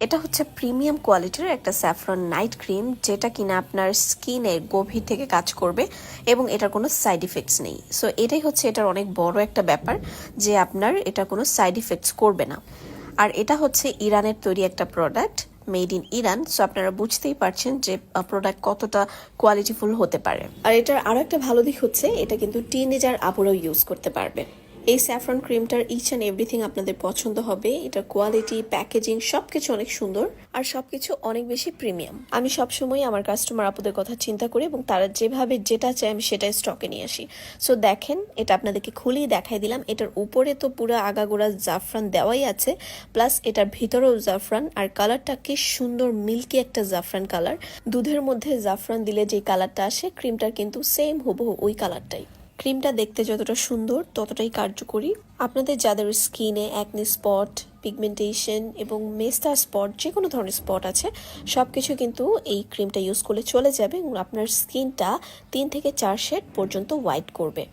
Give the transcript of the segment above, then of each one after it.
এটা হচ্ছে প্রিমিয়াম কোয়ালিটির একটা স্যাফরন নাইট ক্রিম, যেটা কিনা আপনার স্কিনের গভীর থেকে কাজ করবে এবং এটার কোনো সাইড ইফেক্টস নেই। সো এটাই হচ্ছে এটার অনেক বড় একটা ব্যাপার যে আপনার এটা কোনো সাইড ইফেক্টস করবে না। আর এটা হচ্ছে ইরানের তৈরি একটা product, made in Iran. So আপনারা বুঝতেই পারছেন যে প্রোডাক্ট কতটা কোয়ালিটিফুল হতে পারে। আর এটার আরো একটা ভালো দিক হচ্ছে এটা কিন্তু টিনেজার আপুরাও ইউজ করতে পারবে। এই স্যাফরন ক্রিমটার ইচ অ্যান্ড এভরিথিং আপনাদের পছন্দ হবে। এটার কোয়ালিটি, প্যাকেজিং সবকিছু অনেক সুন্দর আর সবকিছু অনেক বেশি প্রিমিয়াম। আমি সবসময় আমার কাস্টমার আপুদের কথা চিন্তা করি এবং তারা যেভাবে যেটা চায় আমি সেটাই স্টকে নিয়ে আসি। সো দেখেন, এটা আপনাদেরকে খুলেই দেখাই দিলাম। এটার উপরে তো পুরো আগাগোড়া জাফরান দেওয়াই আছে, প্লাস এটার ভিতরেও জাফরান। আর কালারটা কি সুন্দর, মিল্কি একটা জাফরান কালার। দুধের মধ্যে জাফরান দিলে যে কালারটা আসে, ক্রিমটার কিন্তু সেম হুবহু ওই কালারটাই। ক্রিমটা দেখতে যতটা সুন্দর ততটাই কার্যকরী। আপনাদের যাদের স্কিনে অ্যাকনি স্পট, পিগমেন্টেশন এবং মেস্তা স্পট, যে কোনো ধরনের স্পট আছে, সব কিছু কিন্তু এই ক্রিমটা ইউজ করলে চলে যাবে এবং আপনার স্কিনটা 3 থেকে 4 শেড পর্যন্ত হোয়াইট করবে।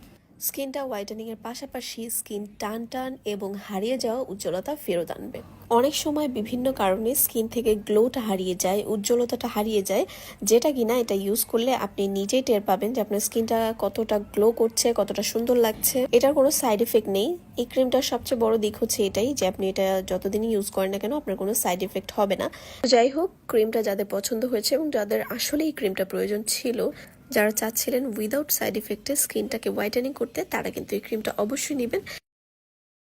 স্কিনটা হোয়াইটেনিং এর পাশাপাশি স্কিন টান টান এবং হারিয়ে যাওয়া উজ্জ্বলতা ফেরত আনবে। অনেক সময় বিভিন্ন কারণে স্কিন থেকে গ্লোটা হারিয়ে যায়, উজ্জ্বলতাটা হারিয়ে যায়, যেটা কিনা এটা ইউজ করলে আপনি নিজেই টের পাবেন যে আপনার স্কিনটা কতটা গ্লো করছে, কতটা সুন্দর লাগছে। এটার কোনো সাইড এফেক্ট নেই। এই ক্রিমটার সবচেয়ে বড় দিক হচ্ছে এটাই যে আপনি এটা যতদিনই ইউজ করেন না কেন আপনার কোনো সাইড এফেক্ট হবে না। যাই হোক, ক্রিমটা যাদের পছন্দ হয়েছে এবং যাদের আসলে এই ক্রিমটা প্রয়োজন ছিল, যারা চাচ্ছিলেন উইদাউট সাইড ইফেক্টে স্কিনটাকে হোয়াইটেনিং করতে, তারা কিন্তু এই ক্রিমটা অবশ্যই নেবেন।